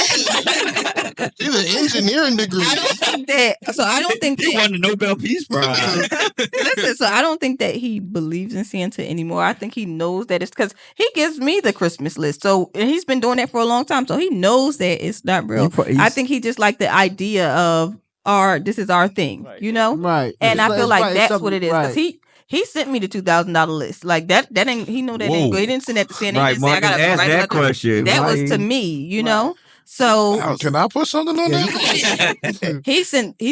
He's an engineering degree. I don't think that. So I don't think He that. won the Nobel Peace Prize. Listen, so I don't think that he believes in Santa anymore. I think he knows that it's because he gives me the Christmas list. So and he's been doing that for a long time. So he knows that it's not real. I think he just like the idea of this is our thing, Right. And I feel like that's something- what it is because he sent me the $2,000 list. Like that ain't he know that ain't Whoa. good. He didn't send that to Santa. Right, He didn't say I Marcus got asked a that question. That Why was he- to me, So Can I put something on that? he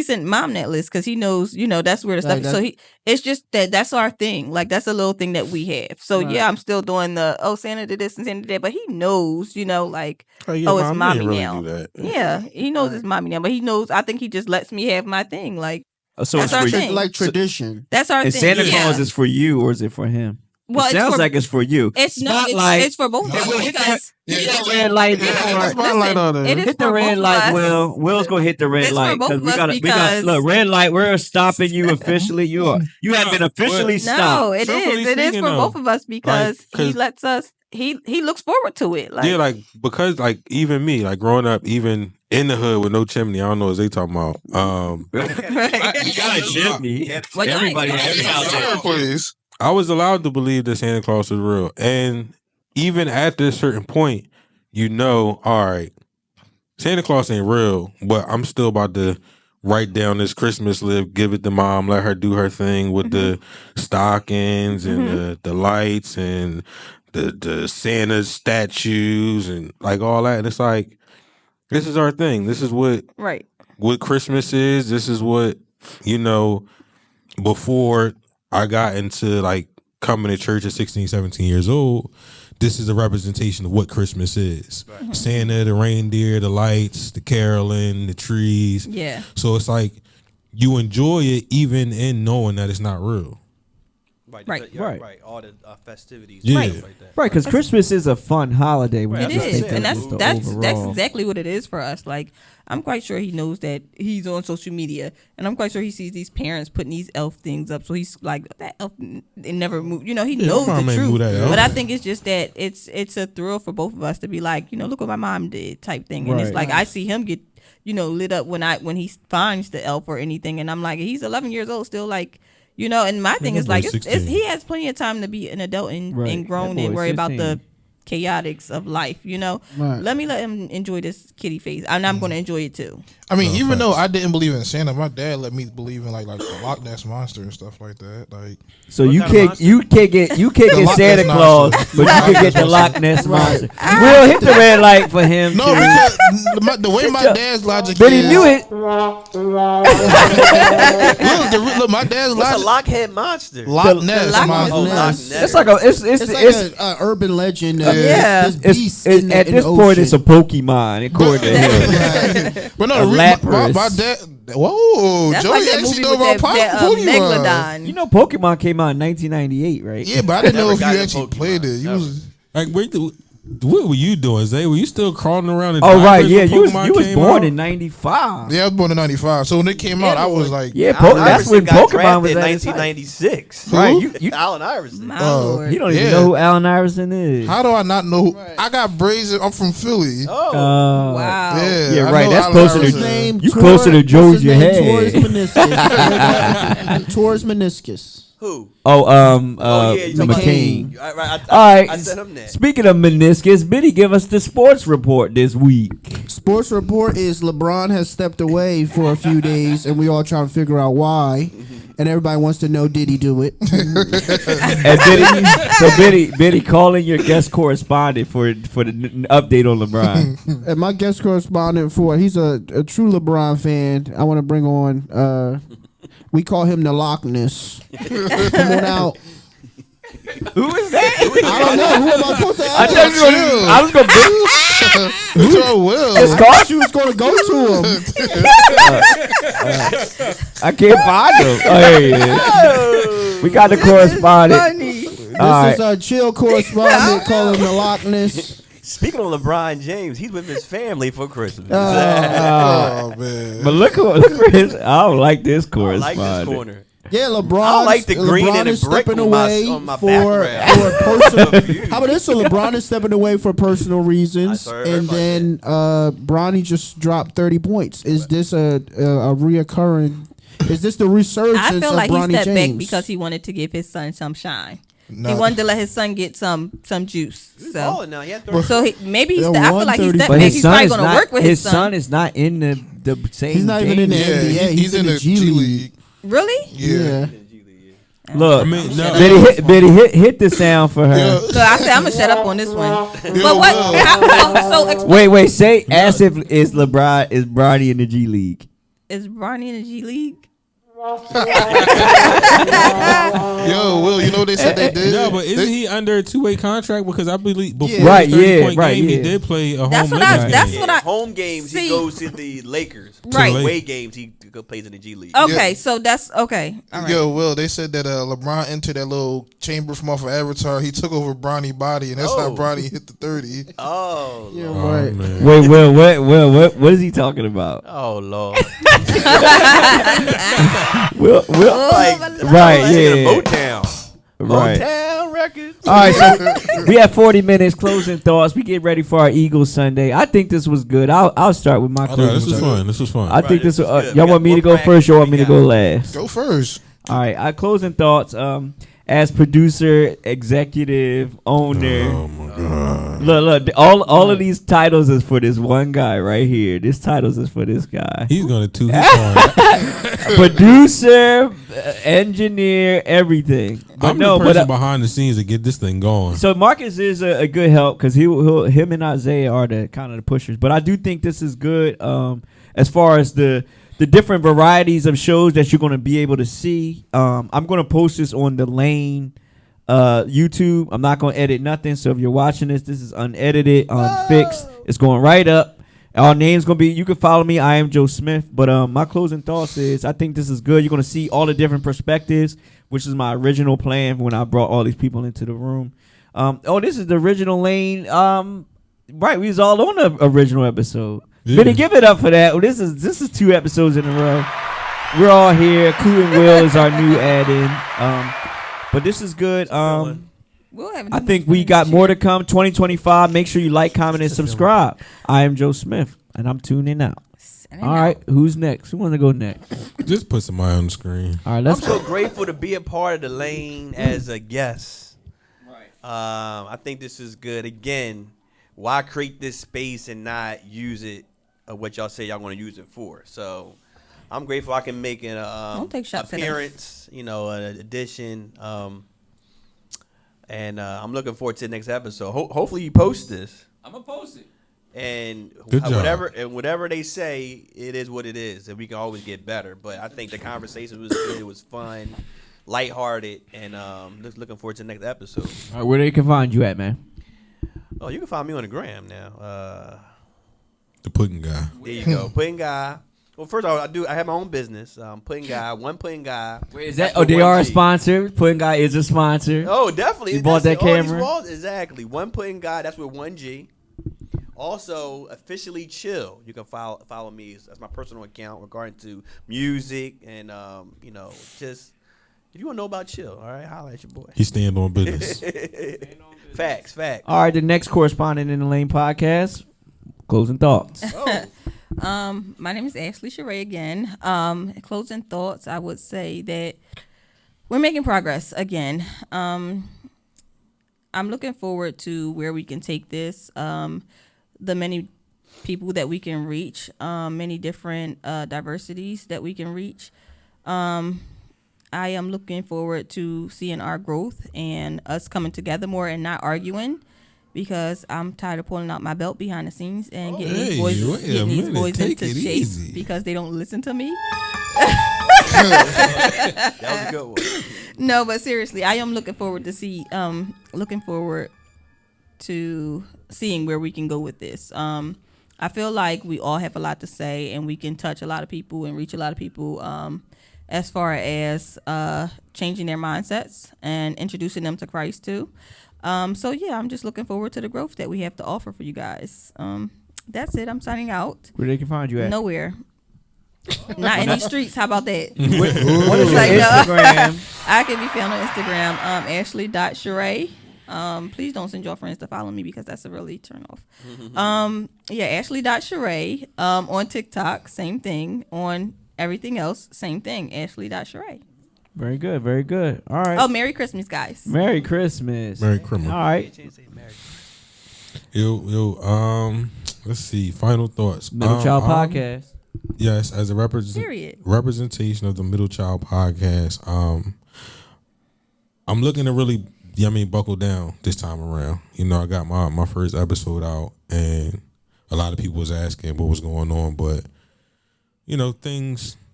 sent mom that list because he knows, that's where the stuff. Right, So it's just that's our thing. Like that's a little thing that we have. So Right. yeah, I'm still doing Santa did this and Santa did that, but he knows, like yeah, it's Mom, you mommy didn't really now. do that. Yeah, he knows it's mommy now, but he knows. I think he just lets me have my thing. Like So that's it's our for thing. you. Like tradition. That's our And thing. Santa yeah. Claus is for you, or is it for him? Well, it sounds like it's for you. It's it's for both of us because Hit the red light before. Spotlight on it. it is Hit for the red both of light, us. Will. Will's gonna hit the red It's for light both of us we got because- look, red light. We're stopping you officially. You have been officially No, stopped. it Truthfully is. It is speaking, for though, both of us because he 'cause- lets us. He looks forward to it. Like, Yeah, like because like even me, like growing up, even in the hood with no chimney, I don't know what they talking about. You got a chimney. Well, Everybody has a house. Please. I was allowed to believe that Santa Claus was real, and even at this certain point, all right, Santa Claus ain't real, but I'm still about to write down this Christmas list, give it to mom, let her do her thing with the stockings and the lights and the Santa statues and like all that. And it's like, this is our thing. This is what right. Christmas is. This is what, before I got into like coming to church at 16, 17 years old, this is a representation of what Christmas is. Mm-hmm. Santa, the reindeer, the lights, the caroling, the trees. Yeah. So it's like you enjoy it even in knowing that it's not real. Right. All the festivities. Yeah. And stuff like that. Right, because Christmas is a fun holiday. When It you just is, think and of that's just the that's overall. exactly what it is for us. Like, I'm quite sure he knows that he's on social media, and I'm quite sure he sees these parents putting these elf things up. So he's like, that elf, it never moved. He knows mom the ain't truth. move that elf. But I think it's just that it's a thrill for both of us to be like, look what my mom did, type thing. And it's Right. like I see him get lit up when he finds the elf or anything, and I'm like, he's 11 years old, still like. And my thing is that like, boy's it's, 16. he has plenty of time to be an adult and Right. grown That and boy's worry about 15. the chaotics of life, Right. Let him enjoy this kitty phase, and I'm going to enjoy it too. I mean, even facts. though I didn't believe in Santa, my dad let me believe in like the Loch Ness monster and stuff like that. Like, So What you kind of can't monster? you can't get Loch Santa Ness Claus, monster. but you can get the Loch Ness monster. We'll hit the red light for him. no, too. because the way my dad's logic But he is, knew it. Look, my dad's What's a logic. lockhead monster? Loch Ness Loch monster. Oh, Loch Ness. Ness. It's like It's like an urban legend. Yeah. This beast in the, at in this the point, it's a ocean. Pokemon. According to him, But A no, Lapras. my dad. Whoa, That's Joey like that actually movie know with about that Pokemon. Megalodon. you know, Pokemon came out in 1998, right? Yeah, but I didn't know Never if you got into actually Pokemon, played it. You never. was Like, what were you doing, Zay? Were you still crawling around in Oh right, diapers yeah. when You was Pokemon came born out? in '95. I was born in '95. So when it came out, I was like, Yeah, Allen that's Iverson when got Pokemon was drafted in at its height. 1996. Right, you Allen Iverson. My lord. you don't even Yeah. know who Allen Iverson is. how do I not know? I got braids. I'm from Philly. Oh, Wow. Yeah, Yeah, I right, know that's Allen closer to- His Iverson. name You closer to Georgia Torres Head. meniscus. Torres meniscus. who? Oh, Yeah, you talking about- McCain. I All right. I sent him that. Speaking of meniscus, Biddy, give us the sports report this week. Sports report is LeBron has stepped away for a few days, and we all trying to figure out why. And everybody wants to know, did he do it? And Biddy, calling your guest correspondent for the update on LeBron. And my guest correspondent he's a true LeBron fan. I want to bring on. We call him the Loch Ness. Come on out. Who is that? I don't know. Who am I supposed to I ask? thought you were gonna- I was gonna. So Will. Thought you was going to go to him. I can't find him. Oh, here he is. We got the correspondent. Funny. This All right. is our chill correspondent. Call him the Loch Ness. Speaking of LeBron James, he's with his family for Christmas. Oh man. But look for his. I don't like this I like correspondent. this corner. Yeah, LeBron. I like the green LeBron and the is brick stepping on my- away on my for background. personal. How about this? So LeBron is stepping away for personal reasons, I saw and everybody then Bronny just dropped 30 points. Is this a reoccurring? Is this the resurgence I feel of like Bronny he stepped James? back because he wanted to give his son some shine. No. He wanted to let his son get some juice. So, Oh, now he had 30. so maybe Yeah, I feel like he 130. stepped But back. his He's son probably is going to not. work with his son is not in the same. He's not even in the Yeah, NBA. he's in the G League. Really? Yeah. Look, I mean, no. Betty, hit the sound for her. So I said I'm gonna shut up on this one. But what? Wait. Say, ask if is Bronny in the G League. Is Bronny in the G League? Yo, Will, you know what they said they did? No, but isn't he under a 2-way contract? Because I believe before Right, the 30-point yeah, right, game, yeah. he did play a home That's what Lakers I. game. That's what I. Home games, he goes to the Lakers. Right. Away games, he plays in the G League. Okay, so that's okay. All right. Yo, Will, they said that LeBron entered that little chamber from off of Avatar. He took over Bronny's body, and that's how Bronny hit the 30. Oh, Yeah, Lord. right. Man. Wait, what is he talking about? Oh, Lord. Will, Like, right, singing yeah. Motown. right. Motown Records. All right, so we have 40 minutes closing thoughts. We get ready for our Eagles Sunday. I think this was good. I'll start with my No, closing this was thoughts. fun. This was fun. I think this this. is good. Y'all We want got me to more go first, or want me to practice. go last? Go first. All right, our closing thoughts. As producer, executive, owner. Oh my god! Look, all of these titles is for this one guy right here. This titles is for this guy. He's gonna toot his horn. Producer, engineer, everything. But I'm no, the but person behind the scenes to get this thing going. so Marcus is a good help because him and Isaiah are the kind of the pushers. But I do think this is good as far as the different varieties of shows that you're going to be able to see. I'm going to post this on the Lane YouTube. I'm not going to edit nothing. So if you're watching this is unedited, unfixed. It's going right up. Our name's going to be, you can follow me, Iamjoesmith. But my closing thoughts is I think this is good. You're going to see all the different perspectives, which is my original plan when I brought all these people into the room. This is the original Lane. Right, we was all on the original episode. Yeah. Benny, give it up for that. Well, this is 2 episodes in a row. We're all here. Koo and Will is our new add-in. But this is good. We'll have I think we got more to come. 2025. Make sure you like, comment, and subscribe. I am Joe Smith, and I'm tuning out. All right, who's next? Who wants to go next? Just put somebody on the screen. All right, I'm let's so go. grateful to be a part of the Lane as a guest. Right. I think this is good. Again, why create this space and not use it what y'all say y'all want to use it for? So I'm grateful I can make an Don't take shots at us. appearance, an addition. And I'm looking forward to the next episode. Hopefully you post this. I'm gonna post it. And Good job. whatever they say, it is what it is, and we can always get better. But I think the conversation was good. It was fun, lighthearted, and just looking forward to the next episode. All right, where they can find you at, man? Oh, you can find me on the gram now. The pudding guy. There you go, Pudding Guy. Well, first of all, I have my own business. Pudding Guy, one Pudding Guy. Wait, is That's that? Oh, with they one are a G. sponsor. Pudding Guy is a sponsor. Oh, definitely. You bought That's that all these camera? walls- Exactly. One Pudding Guy. That's with 1G. Also, officially chill. You can follow me. That's my personal account regarding to music and just if you want to know about chill. All right, holla at your boy. He stand on business. Facts. All right, the next correspondent in the Lane podcast. Closing thoughts. My name is Ashley Sharae again. Closing thoughts, I would say that we're making progress again. I'm looking forward to where we can take this. The many people that we can reach, many different diversities that we can reach. I am looking forward to seeing our growth and us coming together more and not arguing. Because I'm tired of pulling out my belt behind the scenes and getting these boys, wait a minute. Take into it shape easy. because they don't listen to me. That was a good one. No, but seriously, I am looking forward to seeing where we can go with this. I feel like we all have a lot to say and we can touch a lot of people and reach a lot of people as far as changing their mindsets and introducing them to Christ too. So yeah, I'm just looking forward to the growth that we have to offer for you guys. That's it. I'm signing out. Where they can find you at? Nowhere. Not in these streets. How about that? What is your Like, Instagram? I can be found on Instagram, Ashley.Sharae. Please don't send your friends to follow me because that's a really turn off. Ashley.Sharae. On TikTok, same thing. On everything else, same thing. Ashley.Sharae. Very good, very good. All right. Oh, Merry Christmas, guys. Merry Christmas. Merry Christmas. All right. Let's see. Final thoughts. Middle Child Podcast. Yes, as a Period. representation of the Middle Child Podcast, I'm looking to really, buckle down this time around. I got my first episode out, and a lot of people was asking what was going on, but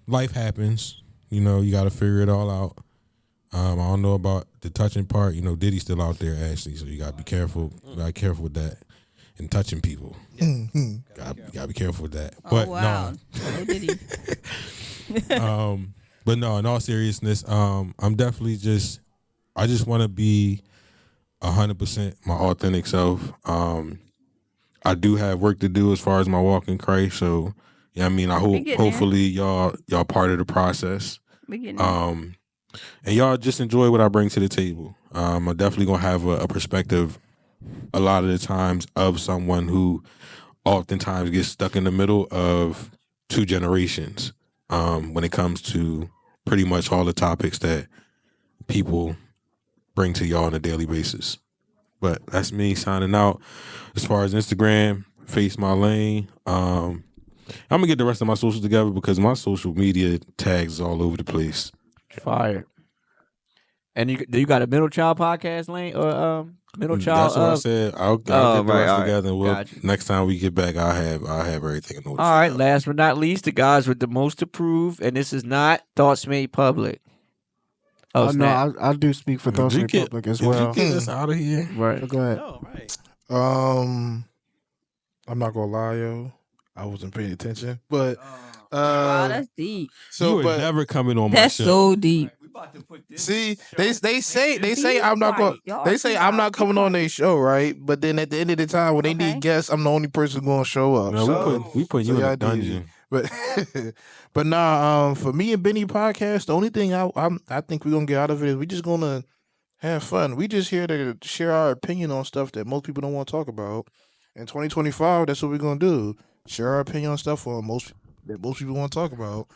life happens. You got to figure it all out. I don't know about the touching part. Diddy's still out there, Ashley, so you got to be careful. You got to be careful with that and touching people. Got to be careful with that. But wow. No Diddy. But no, in all seriousness, I'm definitely I just want to be 100% my authentic self. I do have work to do as far as my walk in Christ, so I hope hopefully y'all part of the process. And y'all just enjoy what I bring to the table. I'm definitely gonna have a perspective a lot of the times of someone who oftentimes gets stuck in the middle of two generations when it comes to pretty much all the topics that people bring to y'all on a daily basis. But that's me signing out. As far as Instagram, Face My Lane. I'm gonna get the rest of my socials together because my social media tags is all over the place. Fire. And you got a middle child podcast, Lane, or middle child? That's what I said. I'll get the rest together, and next time we get back, I'll have everything in order. All right. Last but not least, the guys with the most to prove, and this is not Thoughts Made Public. Oh no, I do speak for Thoughts Made Public as well. Did you get us out of here? Right. So go ahead. Oh, right. I'm not gonna lie, yo. I wasn't paying attention, but Wow, that's deep. So, you were never coming on my That's show. so deep. See, they say I'm not going. They say I'm not coming on their show, right? But then at the end of the time, when they need guests, I'm the only person going to show up. No, we put you in a dungeon. But for me and Benny podcast, the only thing I think we're gonna get out of it is we just gonna have fun. We just here to share our opinion on stuff that most people don't want to talk about. In 2025, that's what we're gonna do. Share our opinion on stuff that most people want to talk about.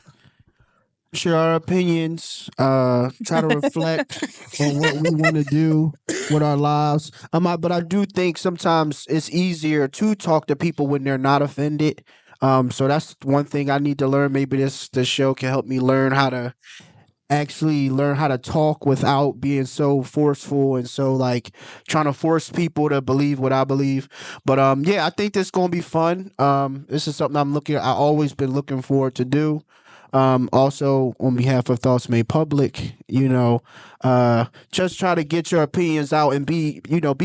Share our opinions, try to reflect on what we want to do with our lives. But I do think sometimes it's easier to talk to people when they're not offended. So that's one thing I need to learn. Maybe this show can help me learn how to talk without being so forceful and so like trying to force people to believe what I believe. But yeah, I think this is gonna be fun. This is something I always been looking forward to do. Also on behalf of Thoughts Made Public, just try to get your opinions out and be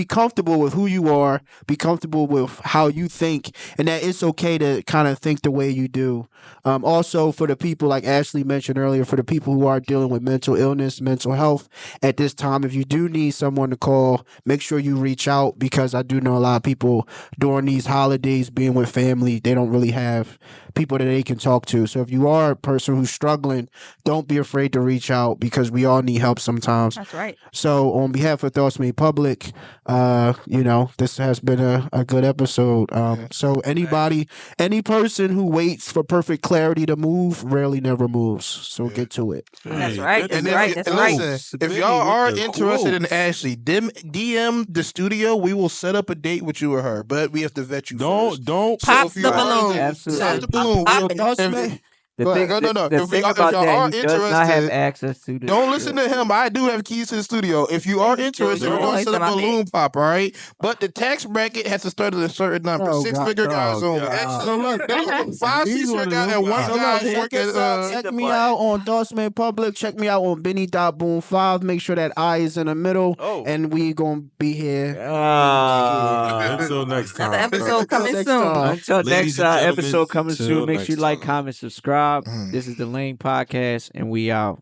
comfortable with who you are, be comfortable with how you think, and that it's okay to kind of think the way you do. Also for the people like Ashley mentioned earlier, for the people who are dealing with mental illness, mental health at this time, if you do need someone to call, make sure you reach out, because I do know a lot of people during these holidays being with family, they don't really have people that they can talk to. So if you are a person who's struggling, don't be afraid to reach out, because we all need help sometimes. That's right. So on behalf of Thoughts Made Public, this has been a good episode. So any person who waits for perfect clarity to move rarely never moves. So get to it. That's right. That's And right. That's right. listen, if y'all are interested in Ashley, DM the studio. We will set up a date with you or her, but we have to vet you. Don't Pop So the balloon. Absolutely. Pop the balloon. The thing about that, he does not have access to this. Don't listen to him. I do have keys to the studio. If you are interested, we're going to set up a balloon pop, all right? But the tax bracket has to start at a certain number. Six-figure guys only. So look, 5 6-figure guys and one guy work at... Check me out on Thoughts Made Public. Check me out on Benny.Boom5. Make sure that I is in the middle. And we going to be here. Until next time. Another episode coming soon. Until Ladies next and gentlemen, episode coming till soon. Make sure you next like, time. comment, subscribe. This is the Lane Podcast, and we out.